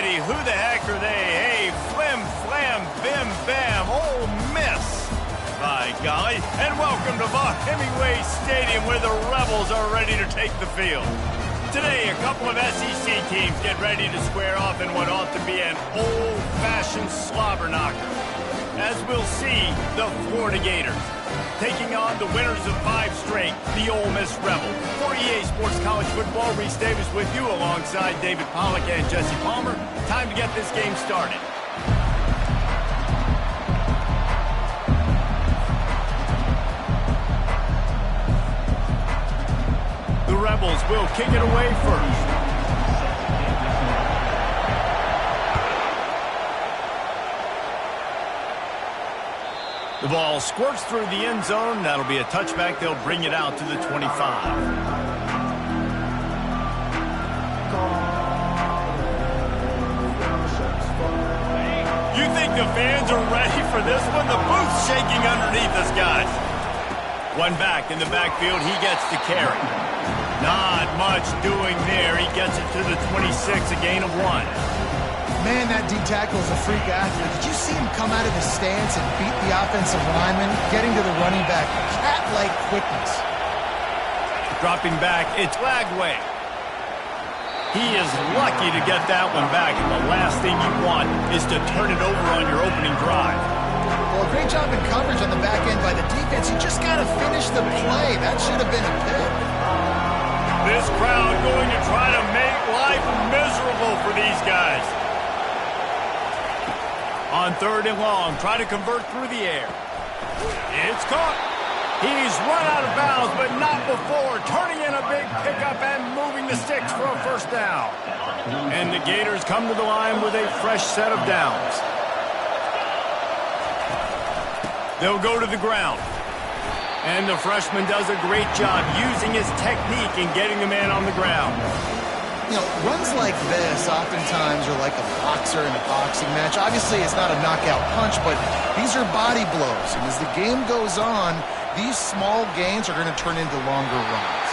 righty. Who the heck are they? Hey, flim, flam, bim, bam. Ole Miss. By golly. And welcome to Vaught-Hemingway Stadium, where the Rebels are ready to take the field. Today, a couple of SEC teams get ready to square off in what ought to be an old-fashioned slobber knocker. As we'll see, the Florida Gators taking on the winners of 5 straight, the Ole Miss Rebels. For EA Sports College Football, Reese Davis with you alongside David Pollack and Jesse Palmer. Time to get this game started. The Rebels will kick it away first. The ball squirts through the end zone. That'll be a touchback. They'll bring it out to the 25. You think the fans are ready for this one? The booth's shaking underneath us, guys. One back in the backfield. He gets the carry. Not much doing there. He gets it to the 26, a gain of 1. Man, that D-tackle is a freak athlete. Did you see him come out of his stance and beat the offensive lineman, getting to the running back? Cat-like quickness. Dropping back, it's Lagway. He is lucky to get that one back, and the last thing you want is to turn it over on your opening drive. Well, great job in coverage on the back end by the defense. You just got to finish the play. That should have been a pick. This crowd going to try to make life miserable for these guys. On 3rd and long, try to convert through the air. It's caught. He's run out of bounds, but not before. Turning in a big pickup and moving the sticks for a first down. And the Gators come to the line with a fresh set of downs. They'll go to the ground. And the freshman does a great job using his technique and getting the man on the ground. You know, runs like this oftentimes are like a boxer in a boxing match. Obviously, it's not a knockout punch, but these are body blows. And as the game goes on, these small gains are going to turn into longer runs.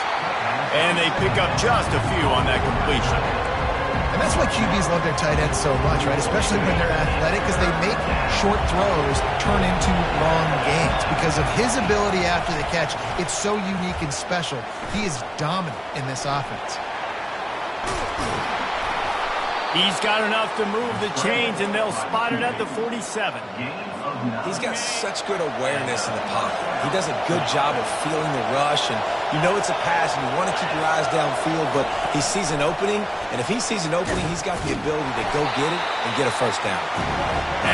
And they pick up just a few on that completion. And that's why QBs love their tight ends so much, right? Especially when they're athletic, because they make short throws turn into long gains. Because of his ability after the catch, it's so unique and special. He is dominant in this offense. He's got enough to move the chains, and they'll spot it at the 47. He's got such good awareness in the pocket. He does a good job of feeling the rush, and you know it's a pass, and you want to keep your eyes downfield, but he sees an opening, and if he sees an opening, he's got the ability to go get it and get a first down.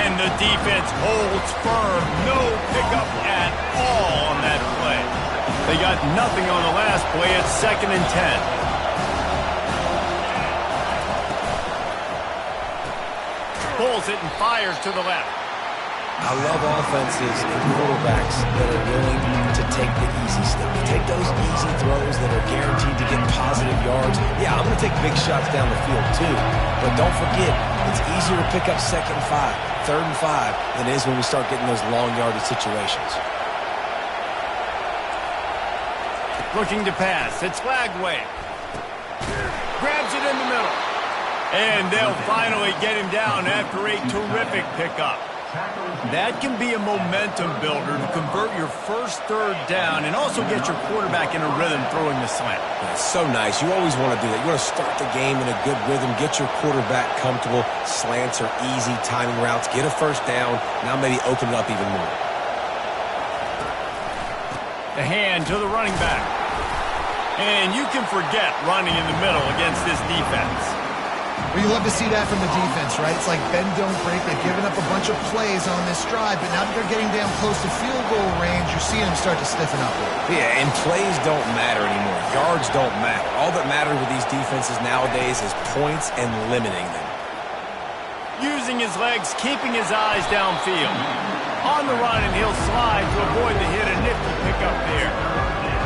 And the defense holds firm. No pickup at all on that play. They got nothing on the last play. It's 2nd and 10. Pulls it and fires to the left. I love offenses and quarterbacks that are willing to take the easy step. Take those easy throws that are guaranteed to get positive yards. Yeah, I'm going to take big shots down the field too. But don't forget, it's easier to pick up 2nd and 5, 3rd and 5 than it is when we start getting those long yardage situations. Looking to pass. It's Lagway. Grabs it in the middle. And they'll finally get him down after a terrific pickup. That can be a momentum builder to convert your first 3rd down and also get your quarterback in a rhythm throwing the slant. That's so nice. You always want to do that. You want to start the game in a good rhythm, get your quarterback comfortable. Slants are easy, timing routes, get a first down. Now maybe open it up even more. The hand to the running back. And you can forget running in the middle against this defense. Well, you love to see that from the defense, right? It's like bend, don't break. They've given up a bunch of plays on this drive, but now that they're getting down close to field goal range, you're seeing them start to stiffen up. Yeah, and plays don't matter anymore. Yards don't matter. All that matters with these defenses nowadays is points and limiting them. Using his legs, keeping his eyes downfield. On the run, and he'll slide to avoid the hit. A nifty pickup there.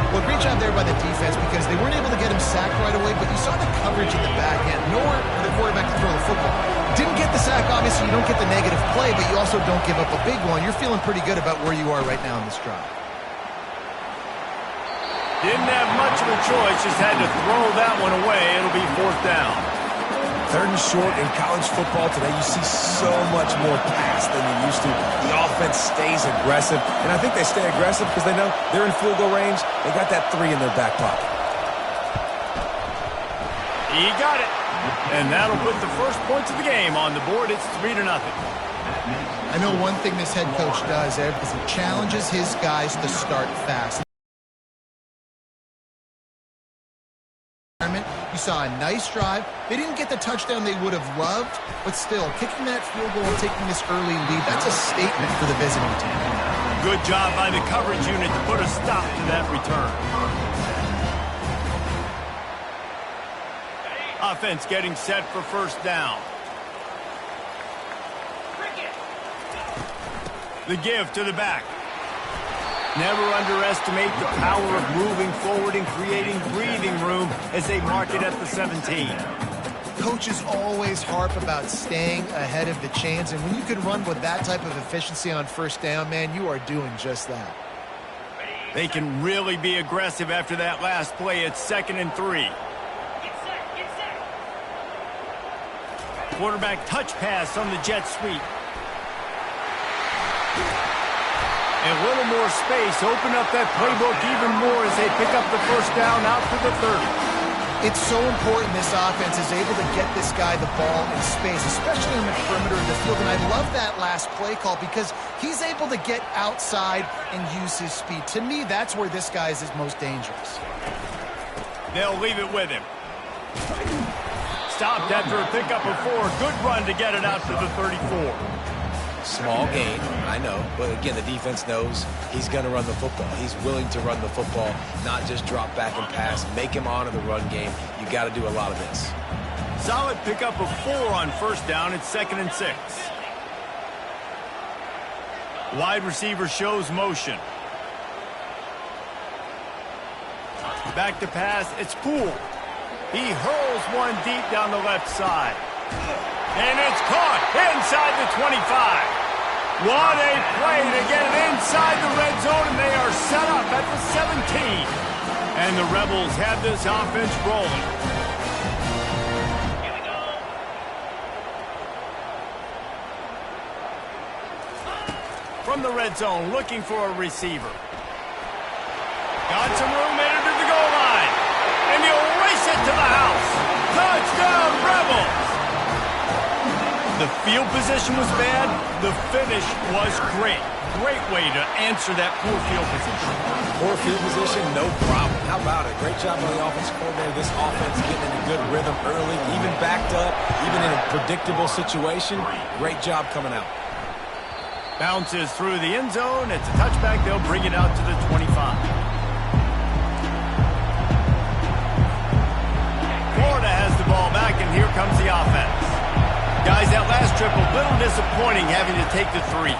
Well, great job there by the defense because they weren't able to get him sacked right away, but you saw the coverage in the back end. Nowhere for the quarterback to throw the football. Didn't get the sack, obviously. You don't get the negative play, but you also don't give up a big one. You're feeling pretty good about where you are right now in this drive. Didn't have much of a choice, just had to throw that one away. It'll be 4th down. 3rd and short in college football today, you see so much more pass than you used to. The offense stays aggressive, and I think they stay aggressive because they know they're in field goal range. They got that 3 in their back pocket. He got it. And that'll put the first points of the game on the board. It's 3-0. I know one thing this head coach does, Ed, is he challenges his guys to start fast. You saw a nice drive. They didn't get the touchdown they would have loved, but still, kicking that field goal and taking this early lead, that's a statement for the visiting team. Good job by the coverage unit to put a stop to that return. Offense getting set for first down. The give to the back. Never underestimate the power of moving forward and creating breathing room as they mark it at the 17. Coaches always harp about staying ahead of the chains, and when you can run with that type of efficiency on first down, man, you are doing just that. They can really be aggressive after that last play. It's 2nd and 3. Quarterback touch pass on the jet sweep. And a little more space. Open up that playbook even more as they pick up the first down out to the 30. It's so important this offense is able to get this guy the ball in space, especially in the perimeter of the field. And I love that last play call because he's able to get outside and use his speed. To me, that's where this guy is his most dangerous. They'll leave it with him. Stopped after a pickup of 4. Good run to get it out to the 34. Small gain, I know, but again, the defense knows he's going to run the football. He's willing to run the football, not just drop back and pass, make him honor the run game. You got to do a lot of this. Solid pickup of 4 on first down. It's 2nd and 6. Wide receiver shows motion. Back to pass. It's Poole. He hurls one deep down the left side. And it's caught inside the 25. What a play to get it inside the red zone, and they are set up at the 17. And the Rebels have this offense rolling. Here we go. From the red zone, looking for a receiver. Got some room, headed to the goal line. And he'll race it to the house. Touchdown, Rebels! The field position was bad. The finish was great. Great way to answer that poor field position. Poor field position, no problem. How about it? Great job by the offensive coordinator. This offense getting in a good rhythm early, even backed up, even in a predictable situation. Great job coming out. Bounces through the end zone. It's a touchback. They'll bring it out to the 25. Florida has the ball back, and here comes the offense. Guys, that last trip, a little disappointing having to take the 3.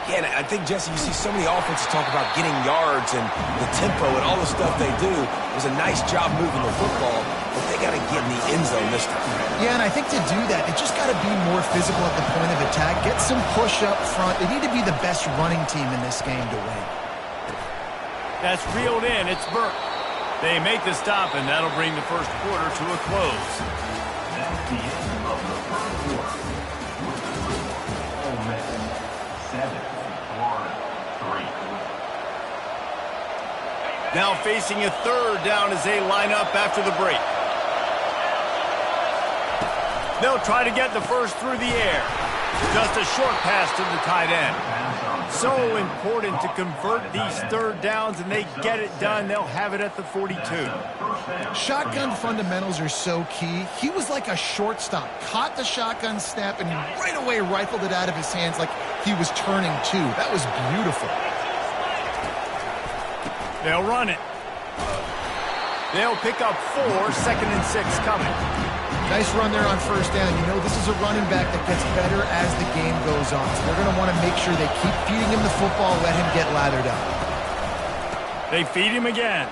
Yeah, and I think, Jesse, you see so many offenses talk about getting yards and the tempo and all the stuff they do. It was a nice job moving the football, but they got to get in the end zone this time. Yeah, and I think to do that, they just got to be more physical at the point of attack, get some push up front. They need to be the best running team in this game to win. That's reeled in. It's Burke. They make the stop, and that'll bring the first quarter to a close. That's the end of the first quarter. Ole Miss 7, Florida 3. Now facing a third down as they line up after the break. They'll try to get the first through the air. Just a short pass to the tight end. So important to convert these third downs, and they get it done. They'll have it at the 42. Shotgun fundamentals are so key. He was like a shortstop. Caught the shotgun snap and right away rifled it out of his hands like he was turning two. That was beautiful. They'll run it. They'll pick up 4, 2nd and 6 coming. Nice run there on first down. You know, this is a running back that gets better as the game goes on. So they're going to want to make sure they keep feeding him the football, let him get lathered up. They feed him again.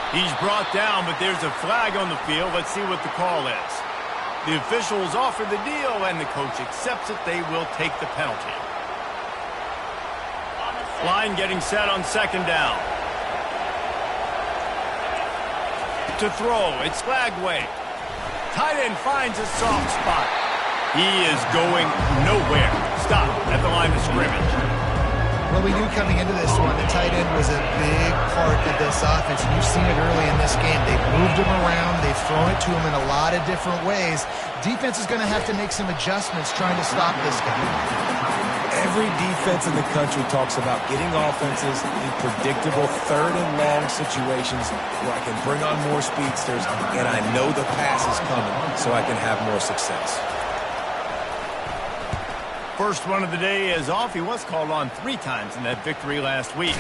He's brought down, but there's a flag on the field. Let's see what the call is. The officials offer the deal, and the coach accepts it. They will take the penalty. Line getting set on second down. To throw, it's Lagway. Tight end finds a soft spot. He is going nowhere. Stop at the line of scrimmage. Well, we knew coming into this one, the tight end was a big part of this offense, and you've seen it early in this game. They've moved him around. They've thrown it to him in a lot of different ways. Defense is going to have to make some adjustments trying to stop this guy. Every defense in the country talks about getting offenses in predictable third and long situations where I can bring on more speedsters and I know the pass is coming so I can have more success. First run of the day is off. He was called on 3 times in that victory last week.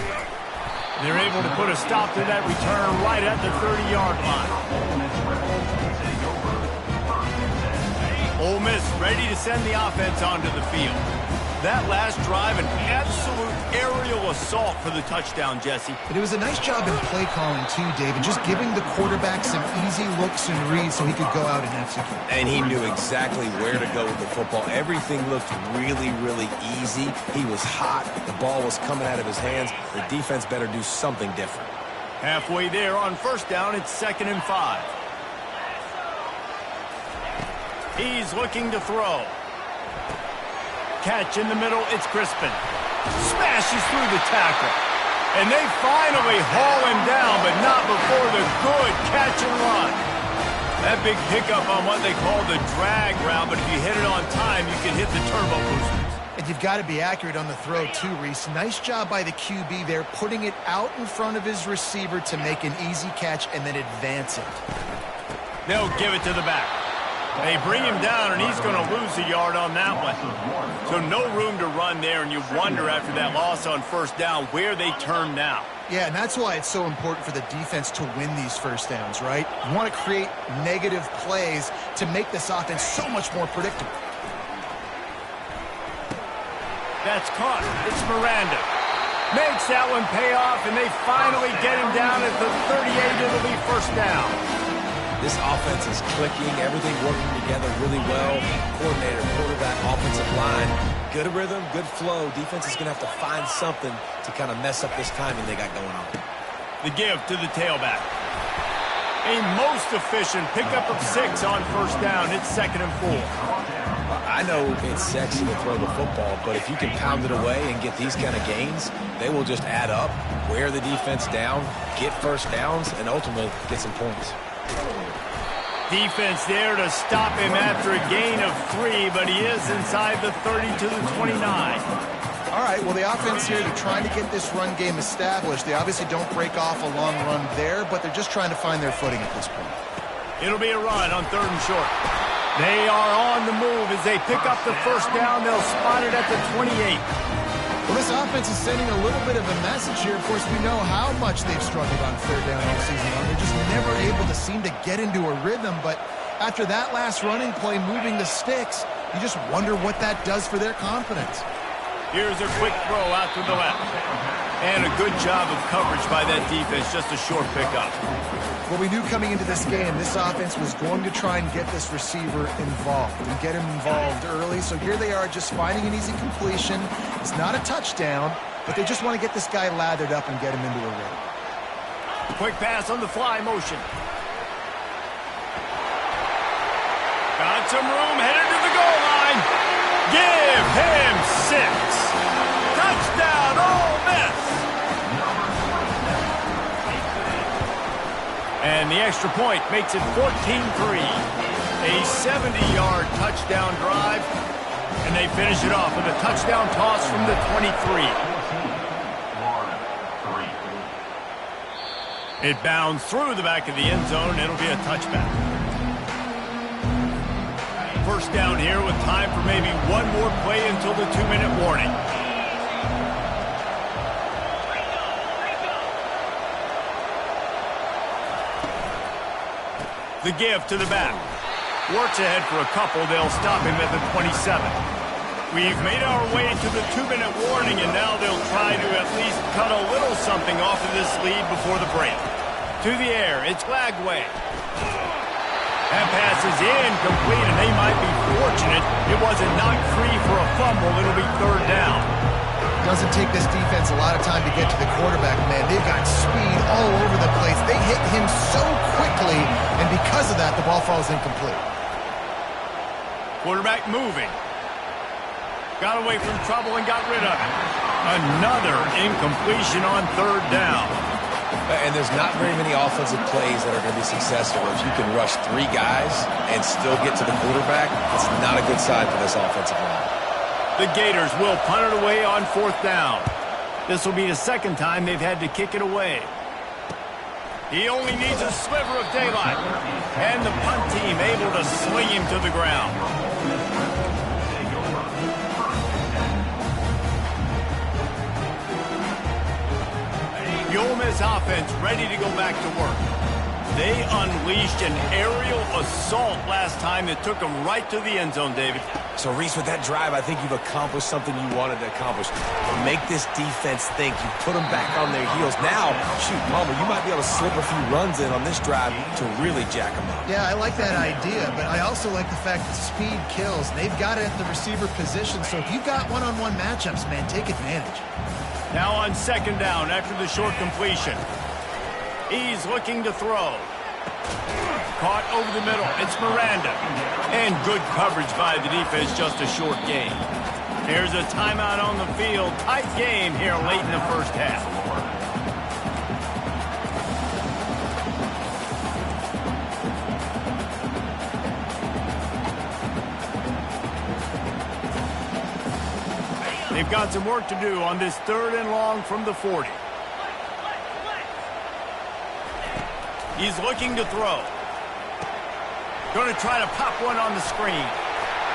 They're able to put a stop to that return right at the 30-yard line. Ole Miss ready to send the offense onto the field. That last drive, an absolute aerial assault for the touchdown, Jesse. But it was a nice job in play calling, too, David, just giving the quarterback some easy looks and reads so he could go out and execute. And he knew exactly where to go with the football. Everything looked really, really easy. He was hot. The ball was coming out of his hands. The defense better do something different. Halfway there on first down, it's 2nd and 5. He's looking to throw. Catch in the middle, it's Crispin. Smashes through the tackle. And they finally haul him down, but not before the good catch and run. That big pickup on what they call the drag route, but if you hit it on time, you can hit the turbo boosters. And you've got to be accurate on the throw, too, Reese. Nice job by the QB there, putting it out in front of his receiver to make an easy catch and then advance it. They'll give it to the back. They bring him down, and he's going to lose a yard on that one. So no room to run there, and you wonder after that loss on first down where they turn now. Yeah, and that's why it's so important for the defense to win these first downs, right? You want to create negative plays to make this offense so much more predictable. That's caught. It's Miranda. Makes that one pay off, and they finally get him down at the 38. It'll be first down. This offense is clicking, everything working together really well. Coordinator, quarterback, offensive line, good rhythm, good flow. Defense is going to have to find something to kind of mess up this timing they got going on. The give to the tailback. A most efficient pickup of 6 on first down. It's 2nd and 4. I know it's sexy to throw the football, but if you can pound it away and get these kind of gains, they will just add up, wear the defense down, get first downs, and ultimately get some points. Defense there to stop him after a gain of 3, but he is inside the 30 to the 29. All right, well, the offense here, they're trying to get this run game established. They obviously don't break off a long run there, but they're just trying to find their footing at this point. It'll be a run on 3rd and short. They are on the move as they pick up the first down. They'll spot it at the 28. Well, this offense is sending a little bit of a message here. Of course, we know how much they've struggled on 3rd down all season long. They're just never able to seem to get into a rhythm. But after that last running play, moving the sticks, you just wonder what that does for their confidence. Here's a quick throw out to the left. And a good job of coverage by that defense. Just a short pickup. Well, we knew coming into this game, this offense was going to try and get this receiver involved and get him involved early. So here they are just finding an easy completion. It's not a touchdown, but they just want to get this guy lathered up and get him into a rhythm. Quick pass on the fly motion. Got some room, headed to the goal line. Give him 6. Touchdown, Ole Miss. And the extra point makes it 14-3. A 70-yard touchdown drive. And they finish it off with a touchdown toss from the 23. It bounds through the back of the end zone. It'll be a touchback. First down here with time for maybe one more play until the 2-minute warning. The give to the back. Works ahead for a couple. They'll stop him at the 27. We've made our way to the 2-minute warning, and now they'll try to at least cut a little something off of this lead before the break. To the air, it's Glagway. That pass is incomplete, and they might be fortunate it wasn't knocked free for a fumble. It'll be 3rd down. Doesn't take this defense a lot of time to get to the quarterback, man. They've got speed all over the place. They hit him so quickly, and because of that, the ball falls incomplete. Quarterback moving. Got away from trouble and got rid of it. Another incompletion on third down. And there's not very many offensive plays that are going to be successful. If you can rush 3 guys and still get to the quarterback, it's not a good sign for this offensive line. The Gators will punt it away on fourth down. This will be the second time they've had to kick it away. He only needs a sliver of daylight. And the punt team able to sling him to the ground. The Ole Miss offense ready to go back to work. They unleashed an aerial assault last time that took them right to the end zone, David. So, Reese, with that drive, I think you've accomplished something you wanted to accomplish. Make this defense think. You put them back on their heels. Now, shoot, Palmer, you might be able to slip a few runs in on this drive to really jack them up. Yeah, I like that idea, but I also like the fact that speed kills. They've got it at the receiver position, so if you've got one-on-one matchups, man, take advantage. Now on second down after the short completion. He's looking to throw. Caught over the middle. It's Miranda. And good coverage by the defense, just a short gain. Here's a timeout on the field. Tight game here late in the first half. They've got some work to do on this third and long from the 40. He's looking to throw. Going to try to pop one on the screen.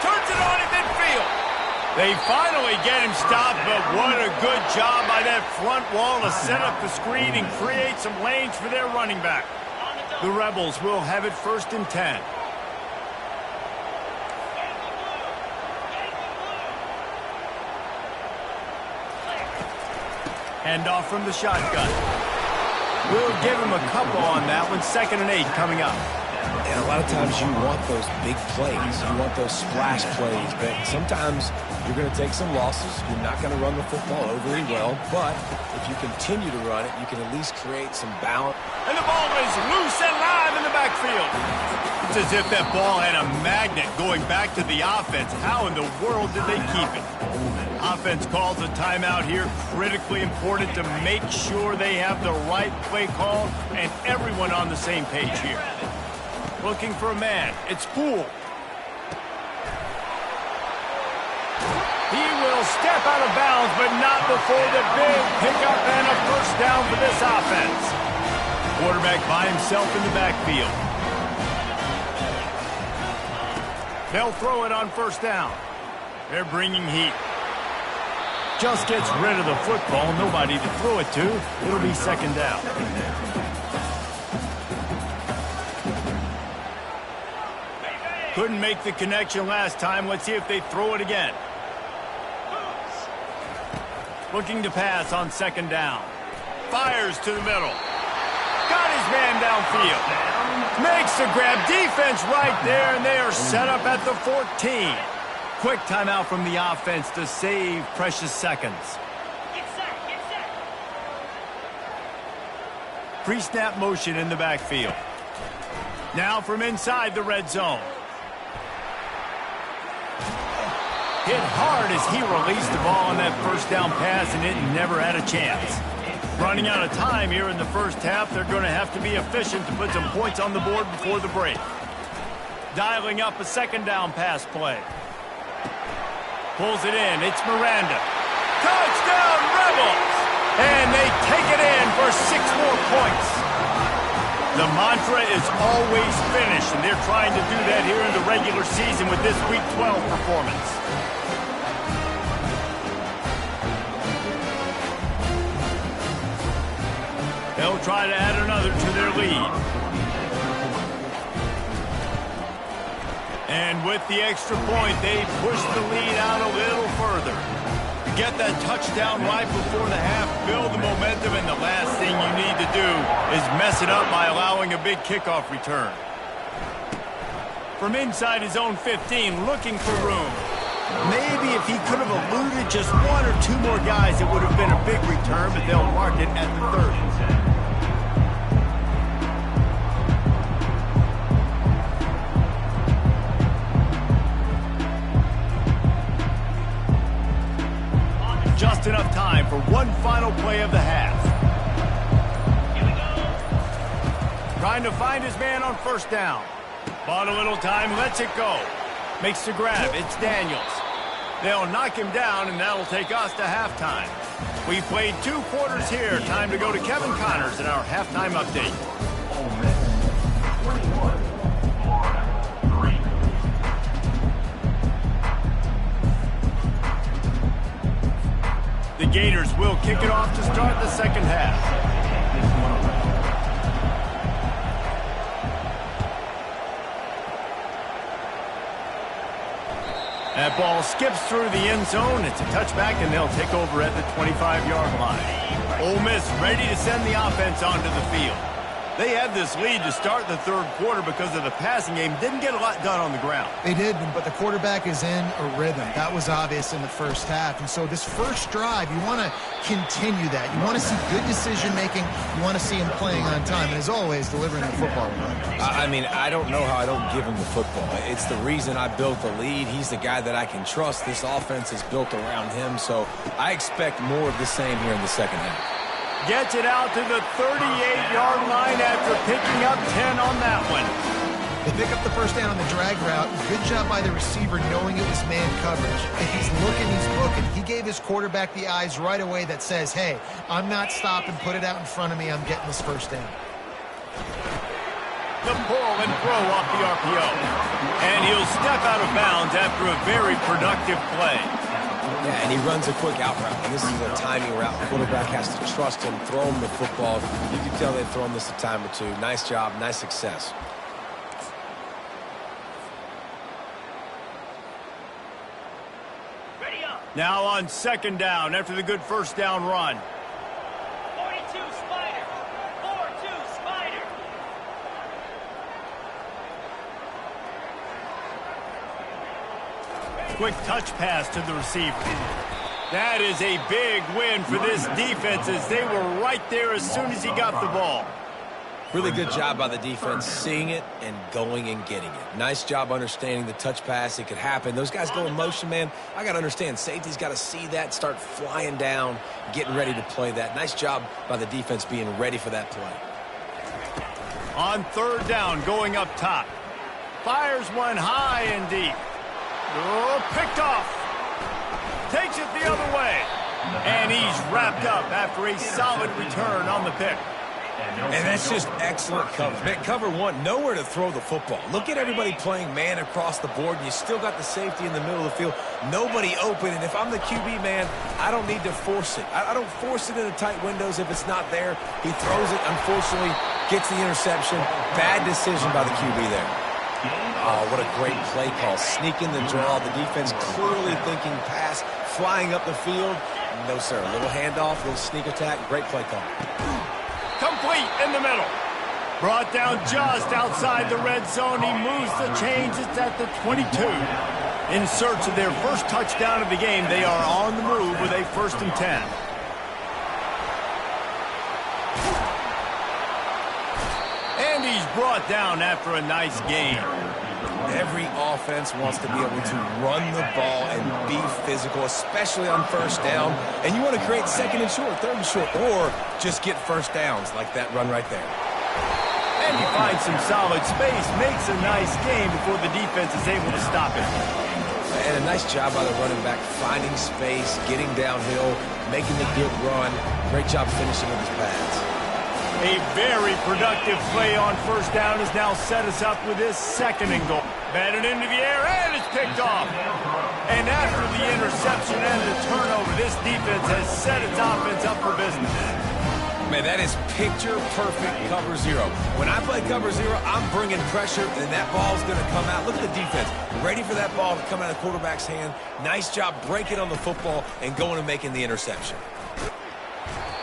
Turns it on in midfield. They finally get him stopped, but what a good job by that front wall to set up the screen and create some lanes for their running back. The Rebels will have it 1st and 10. Hand off from the shotgun. We'll give him a couple on that one. 2nd and 8 coming up. And a lot of times you want those big plays. You want those splash plays. But sometimes you're going to take some losses. You're not going to run the football overly well. But if you continue to run it, you can at least create some balance. And the ball is loose and live in the backfield. It's as if that ball had a magnet going back to the offense. How in the world did they keep it? Offense calls a timeout here. Critically important to make sure they have the right play call and everyone on the same page here. Looking for a man. It's Poole. He will step out of bounds, but not before the big pickup and a first down for this offense. Quarterback by himself in the backfield. They'll throw it on 1st down. They're bringing heat. Just gets rid of the football. Nobody to throw it to. It'll be 2nd down. Couldn't make the connection last time. Let's see if they throw it again. Looking to pass on 2nd down. Fires to the middle. Got his man downfield. Makes the grab. Defense right there, and they are set up at the 14. Quick timeout from the offense to save precious seconds. Pre-snap motion in the backfield. Now from inside the red zone. Hit hard as he released the ball on that 1st down pass, and it never had a chance. Running out of time here in the first half, they're going to have to be efficient to put some points on the board before the break. Dialing up a 2nd down pass play. Pulls it in. It's Miranda. Touchdown, Rebels! And they take it in for 6 more points. The mantra is always finish, and they're trying to do that here in the regular season with this Week 12 performance. They'll try to add another to their lead. And with the extra point, they push the lead out a little further. Get that touchdown right before the half, build the momentum, and the last thing you need to do is mess it up by allowing a big kickoff return. From inside his own 15, looking for room. Maybe if he could have eluded just one or two more guys, it would have been a big return, but they'll mark it at the 30. Just enough time for one final play of the half. Trying to find his man on first down. Bought a little time, lets it go. Makes the grab, it's Daniels. They'll knock him down, and that'll take us to halftime. We played 2 quarters here. Time to go to Kevin Connors in our halftime update. Ole Miss 21, Florida 3. The Gators will kick it off to start the second half. That ball skips through the end zone. It's a touchback, and they'll take over at the 25-yard line. Ole Miss ready to send the offense onto the field. They had this lead to start the third quarter because of the passing game. Didn't get a lot done on the ground. They did, but the quarterback is in a rhythm. That was obvious in the first half. And so this first drive, you want to continue that. You want to see good decision-making. You want to see him playing on time. And as always, delivering the football. I mean, I don't know how I don't give him the football. It's the reason I built the lead. He's the guy that I can trust. This offense is built around him. So I expect more of the same here in the second half. Gets it out to the 38-yard line after picking up 10 on that one. They pick up the first down on the drag route. Good job by the receiver knowing it was man coverage. If he's looking, he's booking. He gave his quarterback the eyes right away that says, hey, I'm not stopping. Put it out in front of me. I'm getting this first down. The pull and throw off the RPO. And he'll step out of bounds after a very productive play. Yeah, and he runs a quick out route. And this is a timing route. The quarterback has to trust him, throw him the football. You can tell they've thrown this a time or two. Nice job, nice success. Ready up. Now on second down after the good first down run. 42 Spider. 4-2 Spider. Quick touch pass to the receiver. That is a big win for this defense as they were right there as soon as he got the ball. Really good job by the defense, seeing it and going and getting it. Nice job understanding the touch pass. It could happen. Those guys go in motion, man. I got to understand, safety's got to see that, start flying down, getting ready to play that. Nice job by the defense being ready for that play. On third down, going up top. Fires one high and deep. Oh, picked off. Takes it the other way. And he's wrapped up after a solid return on the pick. And that's just excellent coverage. Man, cover one, nowhere to throw the football. Look at everybody playing man across the board, and you still got the safety in the middle of the field. Nobody open, and if I'm the QB, man, I don't need to force it. I don't force it into tight windows if it's not there. He throws it, unfortunately, gets the interception. Bad decision by the QB there. Oh, what a great play call. Sneaking the draw. The defense clearly thinking pass, flying up the field. No, sir. A little handoff, a little sneak attack. Great play call. Complete in the middle. Brought down just outside the red zone. He moves the chains. It's at the 22. In search of their first touchdown of the game, they are on the move with a 1st and 10. And he's brought down after a nice gain. Every offense wants to be able to run the ball and be physical, especially on first down. And you want to create second and short, third and short, or just get first downs like that run right there. And he finds some solid space, makes a nice game before the defense is able to stop it. And a nice job by the running back, finding space, getting downhill, making the good run. Great job finishing with his pads. A very productive play on first down has now set us up with his second and goal. Batted into the air, and it's picked off. And after the interception and the turnover, this defense has set its offense up for business. Man, that is picture-perfect cover zero. When I play cover zero, I'm bringing pressure, and that ball's going to come out. Look at the defense. Ready for that ball to come out of the quarterback's hand. Nice job breaking on the football and going and making the interception.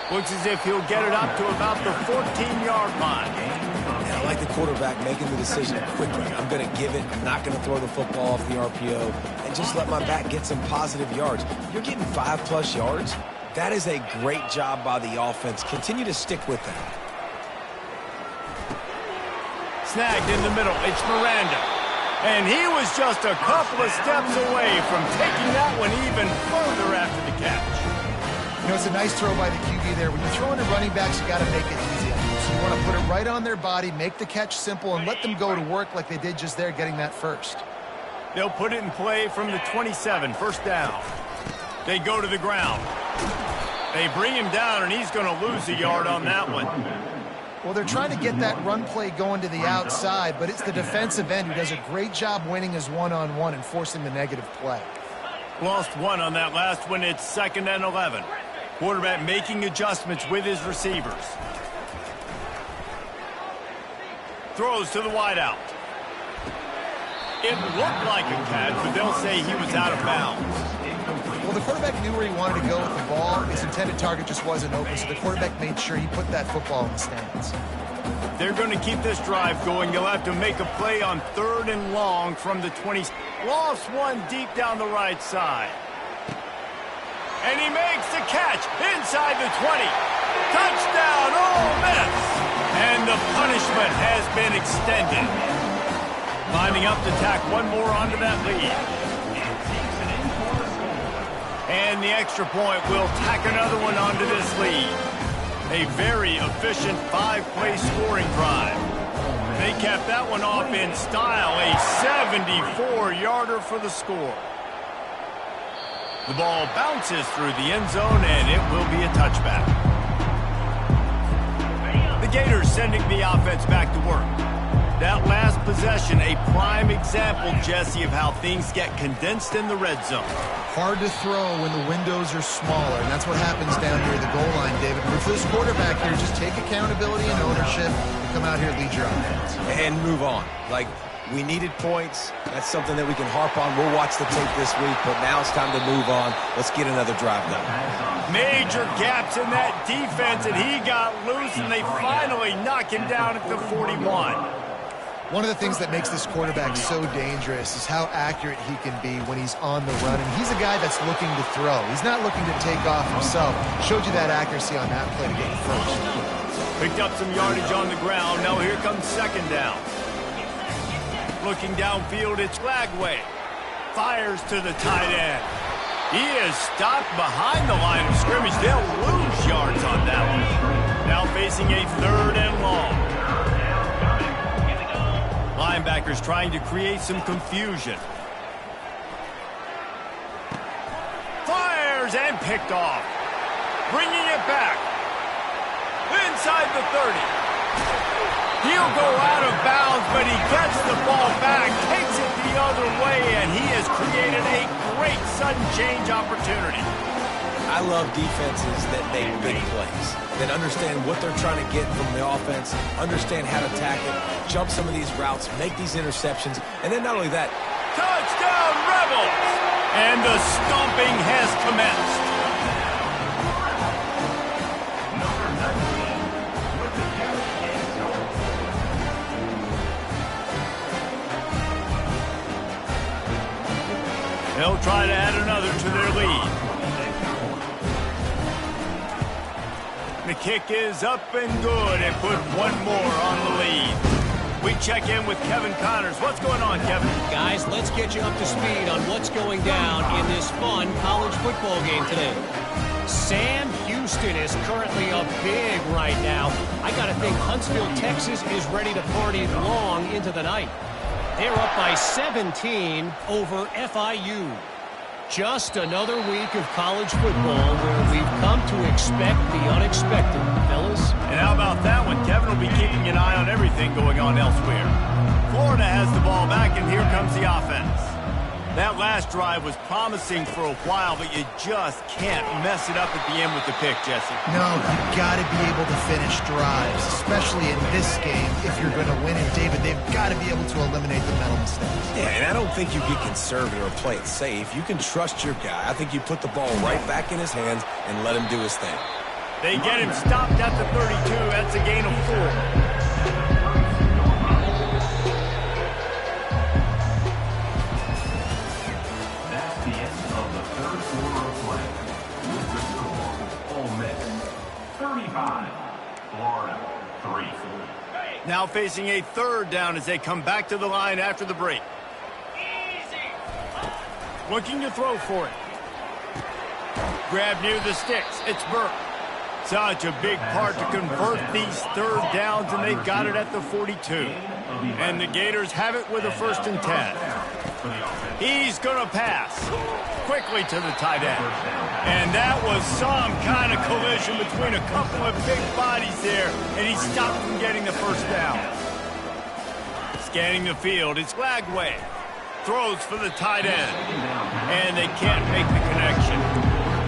Looks as if he'll get it up to about the 14-yard line. Yeah, I like like the quarterback making the decision quickly. I'm going to give it. I'm not going to throw the football off the RPO and just let my back get some positive yards. You're getting 5+ yards. That is a great job by the offense. Continue to stick with that. Snagged in the middle. It's Miranda. And he was just a couple of steps away from taking that one even further after the catch. You know, it's a nice throw by the QB there. When you're throwing to running backs, you got to make it easy on them. So you want to put it right on their body, make the catch simple, and let them go to work like they did just there, getting that first. They'll put it in play from the 27, first down. They go to the ground. They bring him down, and he's going to lose a yard on that one. Well, they're trying to get that run play going to the outside, but it's the defensive end who does a great job winning his one-on-one and forcing the negative play. Lost one on that last one. It's 2nd and 11. Quarterback making adjustments with his receivers. Throws to the wideout. It looked like a catch, but they'll say he was out of bounds. Well, the quarterback knew where he wanted to go with the ball. His intended target just wasn't open, so the quarterback made sure he put that football in the stands. They're going to keep this drive going. They'll have to make a play on 3rd and long from the 20. Lost one deep down the right side. And he makes the catch inside the 20. Touchdown, Ole Miss! And the punishment has been extended. Lining up to tack one more onto that lead. And the extra point will tack another one onto this lead. A very efficient 5-play scoring drive. They capped that one off in style. A 74-yarder for the score. The ball bounces through the end zone, and it will be a touchback. The Gators sending the offense back to work. That last possession, a prime example, Jesse, of how things get condensed in the red zone. Hard to throw when the windows are smaller, and that's what happens down here at the goal line, David. But for this quarterback here, just take accountability and ownership and come out here and lead your offense. And move on. Like, we needed points. That's something that we can harp on. We'll watch the tape this week, but now it's time to move on. Let's get another drive done. Major gaps in that defense, and he got loose, and they finally knock him down at the 41. One of the things that makes this quarterback so dangerous is how accurate he can be when he's on the run. And he's a guy that's looking to throw. He's not looking to take off himself. Showed you that accuracy on that play to get the first. Picked up some yardage on the ground. Now here comes 2nd down. Looking downfield, it's Lagway. Fires to the tight end. He is stopped behind the line of scrimmage. They'll lose yards on that one. Now facing a 3rd and long. Linebackers trying to create some confusion. Fires and picked off. Bringing it back. Inside the 30. He'll go out of bounds, but he gets the ball back, takes it the other way, and he has created a great sudden change opportunity. I love defenses that make big plays, that understand what they're trying to get from the offense, understand how to attack it, jump some of these routes, make these interceptions, and then not only that. Touchdown, Rebels! And the stomping has commenced. They'll try to add another to their lead. The kick is up and good and put one more on the lead. We check in with Kevin Connors. What's going on, Kevin? Guys, let's get you up to speed on what's going down in this fun college football game today. Sam Houston is currently up big right now. I got to think Huntsville, Texas is ready to party long into the night. They're up by 17 over FIU. Just another week of college football where we've come to expect the unexpected, fellas. And how about that one? Kevin will be keeping an eye on everything going on elsewhere. Florida has the ball back, and here comes the offense. That last drive was promising for a while, but you just can't mess it up at the end with the pick, Jesse. No, you've got to be able to finish drives, especially in this game if you're going to win. And, David, they've got to be able to eliminate the mental mistakes. Yeah, and I don't think you get conservative or play it safe. You can trust your guy. I think you put the ball right back in his hands and let him do his thing. They get him stopped at the 32. That's a gain of 4. third quarter of play. The score, Ole Miss 35, Florida 3. Now facing a third down as they come back to the line after the break. Looking to throw for it. Grab near the sticks. It's Burke. Such a big part to convert these third downs, and they've got it at the 42. And the Gators have it with a 1st and 10. He's going to pass quickly to the tight end. And that was some kind of collision between a couple of big bodies there, and he stopped from getting the 1st down. Scanning the field, it's Lagway. Throws for the tight end, and they can't make the connection.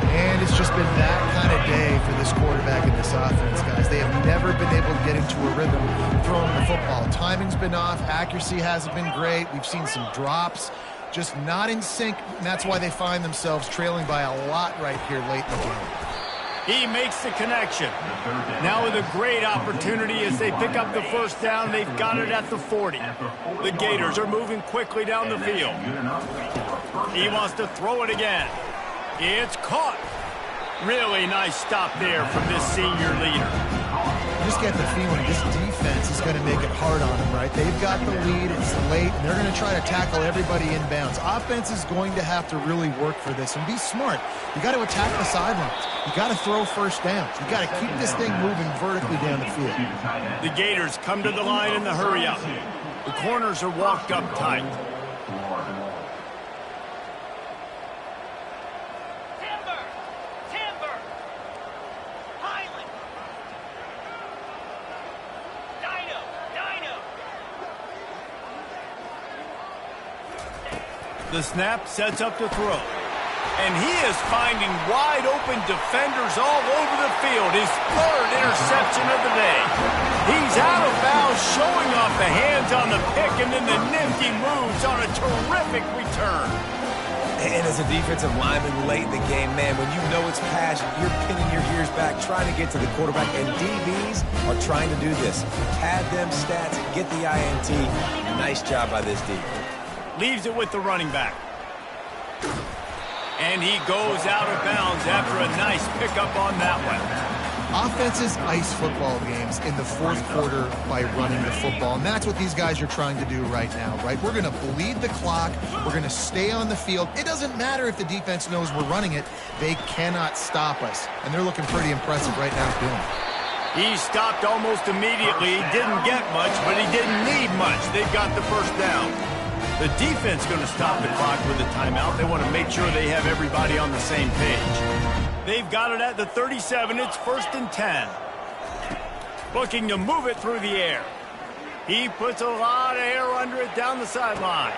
And it's just been that kind of day for this quarterback and this offense, guys. They have never been able to get into a rhythm throwing the football. Timing's been off. Accuracy hasn't been great. We've seen some drops, just not in sync, and that's why they find themselves trailing by a lot right here late in the game. He makes the connection. Now with a great opportunity as they pick up the 1st down, they've got it at the 40. The Gators are moving quickly down the field. He wants to throw it again. It's caught. Really nice stop there from this senior leader. You just get the feeling this defense is going to make it hard on them, right? They've got the lead, it's late, and they're going to try to tackle everybody inbounds. Offense is going to have to really work for this and be smart. You got to attack the sidelines. You got to throw 1st downs. You got to keep this thing moving vertically down the field. The Gators come to the line in the hurry up. The corners are walked up tight. The snap sets up to throw. And he is finding wide-open defenders all over the field. His 3rd interception of the day. He's out of bounds, showing off the hands on the pick, and then the nifty moves on a terrific return. And as a defensive lineman late in the game, man, when you know it's pass, you're pinning your ears back, trying to get to the quarterback, and DBs are trying to do this. Pad them stats, get the INT. Nice job by this D. Leaves it with the running back. And he goes out of bounds after a nice pickup on that one. Offenses ice football games in the 4th quarter by running the football, and that's what these guys are trying to do right now, right? We're going to bleed the clock. We're going to stay on the field. It doesn't matter if the defense knows we're running it. They cannot stop us, and they're looking pretty impressive right now doing it. He stopped almost immediately. He didn't get much, but he didn't need much. They got the 1st down. The defense going to stop the clock with a timeout. They want to make sure they have everybody on the same page. They've got it at the 37. It's 1st and 10. Looking to move it through the air. He puts a lot of air under it down the sideline.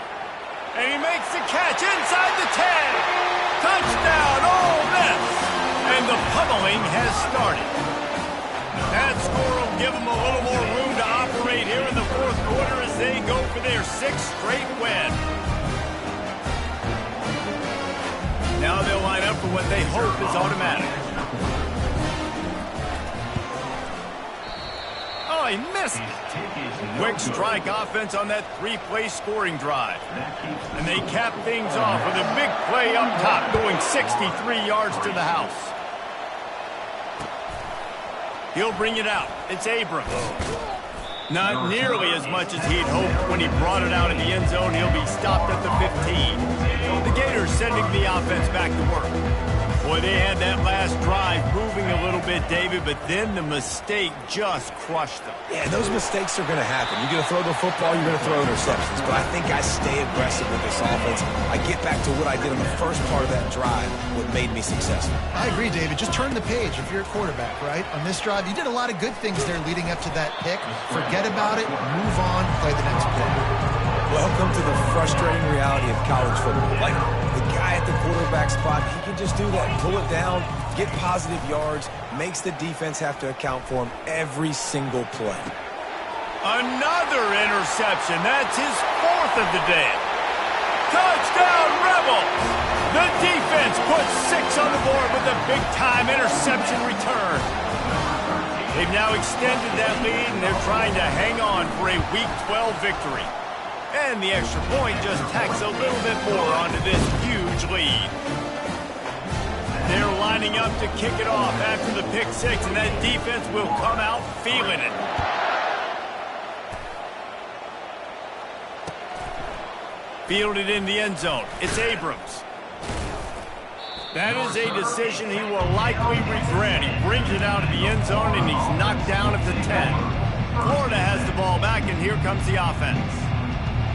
And he makes the catch inside the 10. Touchdown, Ole Miss. And the pummeling has started. That score will give them a little more room to operate here in the 4th quarter as they go for their 6th straight win. Now they'll line up for what they hope is automatic. Oh, he missed it. Quick strike offense on that 3-play scoring drive. And they cap things off with a big play up top going 63 yards to the house. He'll bring it out. It's Abrams. Not nearly as much as he'd hoped when he brought it out in the end zone. He'll be stopped at the 15. The Gators sending the offense back to work. Boy, they had that last drive moving a little bit, David, but then the mistake just crushed them. Yeah, those mistakes are going to happen. You're going to throw the football, you're going to throw interceptions. But I think I stay aggressive with this offense. I get back to what I did on the first part of that drive, what made me successful. I agree, David. Just turn the page if you're a quarterback, right? On this drive, you did a lot of good things there leading up to that pick. Forget about it, move on, play the next play. Welcome to the frustrating reality of college football. Like, the guy at the quarterback spot, he can just do that. Pull it down, get positive yards, makes the defense have to account for him every single play. Another interception. That's his 4th of the day. Touchdown, Rebels! The defense puts 6 on the board with a big-time interception return. They've now extended that lead, and they're trying to hang on for a Week 12 victory. And the extra point just tacks a little bit more onto this huge lead. lining up to kick it off after the pick six, and that defense will come out feeling it. Fielded in the end zone. It's Abrams. That is a decision he will likely regret. He brings it out of the end zone, and he's knocked down at the 10. Florida has the ball back, and here comes the offense.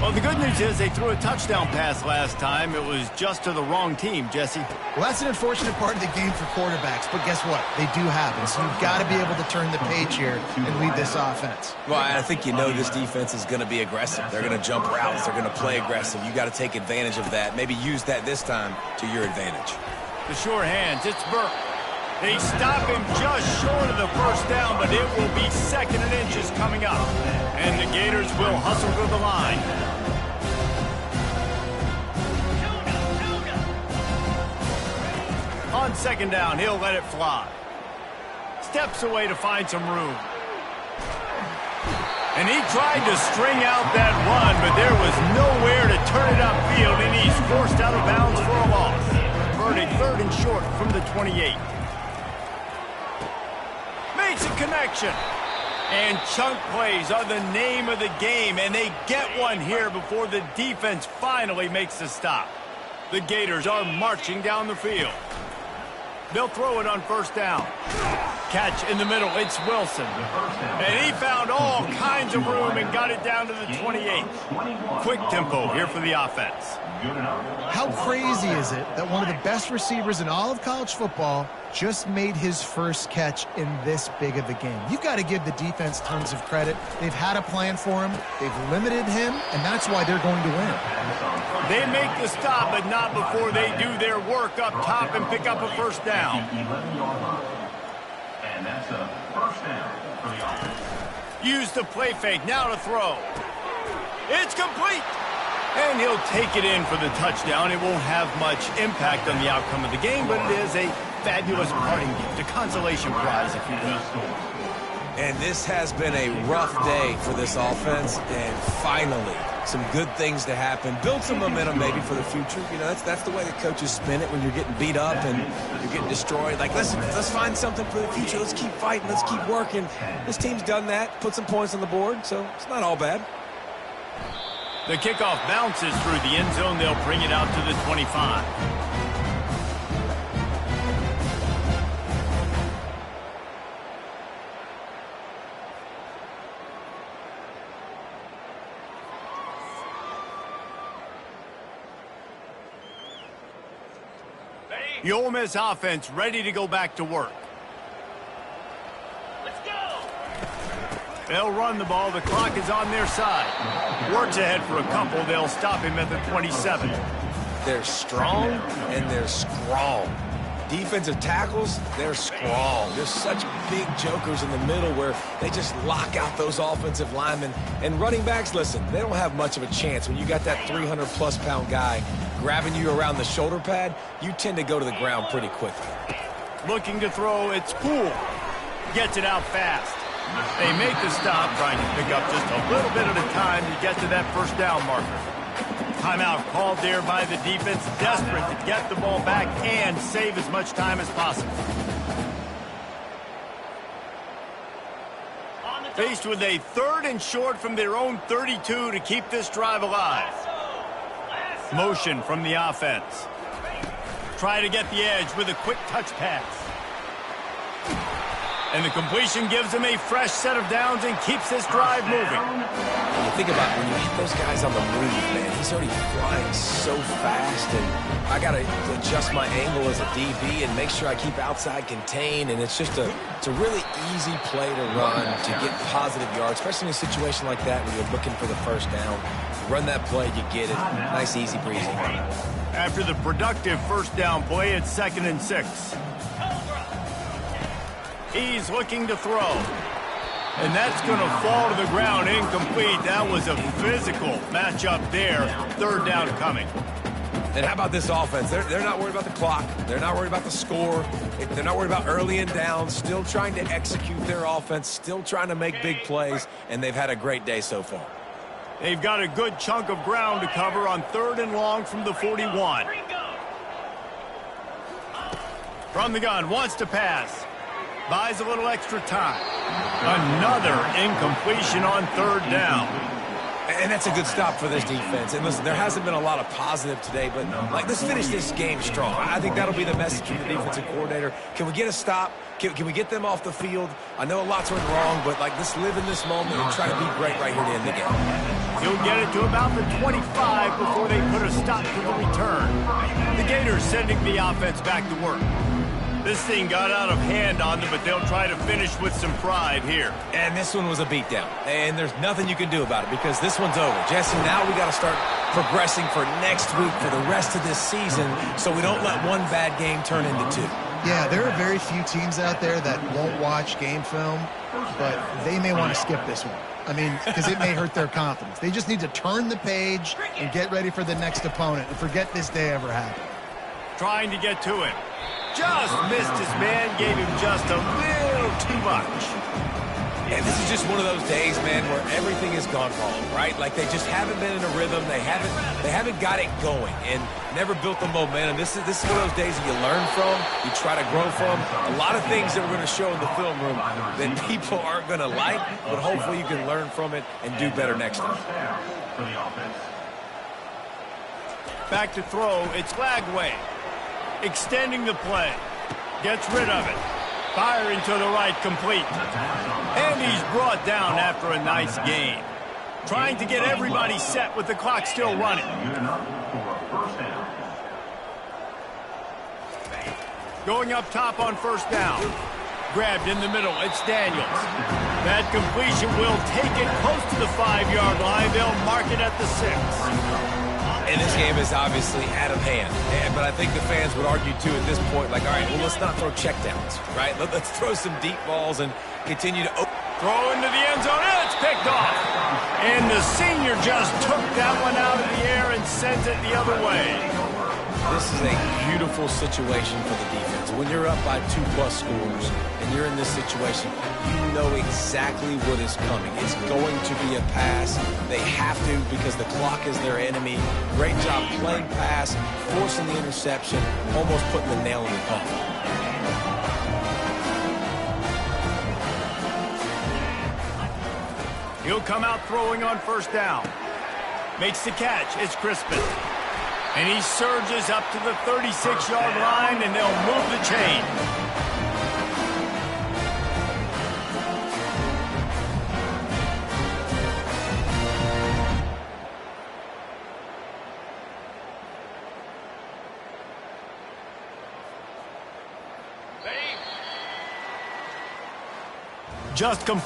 Well, the good news is they threw a touchdown pass last time. It was just to the wrong team, Jesse. Well, that's an unfortunate part of the game for quarterbacks, but guess what? They do happen, so you've got to be able to turn the page here and lead this offense. Well, I think you know this defense is going to be aggressive. They're going to jump routes. They're going to play aggressive. You got to take advantage of that. Maybe use that this time to your advantage. The sure hands. It's Burke. They stop him just short of the first down, but it will be 2nd and inches coming up. And the Gators will hustle to the line. On 2nd down, he'll let it fly. Steps away to find some room. And he tried to string out that run, but there was nowhere to turn it upfield, and he's forced out of bounds for a loss. Verdict 3rd and short from the 28. Makes a connection. And chunk plays are the name of the game, and they get one here before the defense finally makes the stop. The Gators are marching down the field. They'll throw it on 1st down. Catch in the middle. It's Wilson. And he found all kinds of room and got it down to the 28. Quick tempo here for the offense. How crazy is it that one of the best receivers in all of college football just made his first catch in this big of a game? You've got to give the defense tons of credit. They've had a plan for him. They've limited him, and that's why they're going to win. They make the stop, but not before they do their work up top and pick up a 1st down. And that's a 1st down for the offense. Use the play fake. Now to throw. It's complete. And he'll take it in for the touchdown. It won't have much impact on the outcome of the game, but it is a fabulous parting gift, a consolation prize, if you will. And this has been a rough day for this offense, and finally, some good things to happen. Build some momentum maybe for the future. You know, that's the way the coaches spin it when you're getting beat up and you're getting destroyed. Like, listen, let's find something for the future. Let's keep fighting. Let's keep working. This team's done that, put some points on the board, so it's not all bad. The kickoff bounces through the end zone. They'll bring it out to the 25. The Ole Miss offense ready to go back to work. Let's go! They'll run the ball. The clock is on their side. Works ahead for a couple. They'll stop him at the 27. They're strong and they're strong. Defensive tackles, they're strong. There's such big jokers in the middle where they just lock out those offensive linemen. And running backs, listen, they don't have much of a chance. When you got that 300-plus pound guy grabbing you around the shoulder pad, you tend to go to the ground pretty quickly. Looking to throw, it's Poole. Gets it out fast. They make the stop, trying to pick up just a little bit at a time to get to that 1st down marker. Timeout called there by the defense, desperate to get the ball back and save as much time as possible. Faced with a 3rd and short from their own 32 to keep this drive alive. Motion from the offense. Try to get the edge with a quick touch pass. And the completion gives them a fresh set of downs and keeps this drive moving. When you think about when you hit those guys on the move, man, he's already flying so fast, and I got to adjust my angle as a DB and make sure I keep outside contained, and it's just a really easy play to run to get positive yards, especially in a situation like that when you're looking for the 1st down. You run that play, you get it. Nice, easy breezy. After the productive 1st down play, it's 2nd and 6. He's looking to throw. And that's going to fall to the ground incomplete. That was a physical matchup there. 3rd down coming. And how about this offense? They're not worried about the clock. They're not worried about the score. They're not worried about early and down. Still trying to execute their offense. Still trying to make big plays. And they've had a great day so far. They've got a good chunk of ground to cover on 3rd and long from the 41. From the gun, wants to pass. Buys a little extra time. Another incompletion on third down. And that's a good stop for this defense. And listen, there hasn't been a lot of positive today, but let's finish this game strong. I think that'll be the message from the defensive coordinator. Can we get a stop? Can we get them off the field? I know a lot's went wrong, but let's live in this moment and try to be great right here to end the game. He'll get it to about the 25 before they put a stop to the return. The Gators sending the offense back to work. This thing got out of hand on them, but they'll try to finish with some pride here. And this one was a beatdown. And there's nothing you can do about it because this one's over. Jesse, now we got to start progressing for next week for the rest of this season so we don't let one bad game turn into two. Yeah, there are very few teams out there that won't watch game film, but they may want to skip this one. I mean, because it may hurt their confidence. They just need to turn the page and get ready for the next opponent and forget this day ever happened. Trying to get to him. Just missed his man, gave him just a little too much. And this is just one of those days, man, where everything has gone wrong, right? Like they just haven't been in a rhythm. They haven't got it going and never built the momentum. This is one of those days that you learn from, you try to grow from. A lot of things that we're going to show in the film room that people aren't going to like, but hopefully you can learn from it and do better next time. Back to throw, it's Lagway. Extending the play. Gets rid of it. Firing to the right, complete. And he's brought down after a nice gain. Trying to get everybody set with the clock still running. Going up top on first down. Grabbed in the middle, it's Daniels. That completion will take it close to the 5-yard line. They'll mark it at the 6. And this game is obviously out of hand. But I think the fans would argue, too, at this point, like, all right, well, let's not throw checkdowns, right? Let's throw some deep balls and continue to throw into the end zone, and it's picked off. And the senior just took that one out of the air and sent it the other way. This is a beautiful situation for the defense. When you're up by 2+ scores and you're in this situation, you know exactly what is coming. It's going to be a pass. They have to because the clock is their enemy. Great job playing pass, forcing the interception, almost putting the nail in the coffin. He'll come out throwing on first down. Makes the catch. It's Crispin. And he surges up to the 36-yard line, and they'll move the chain. Just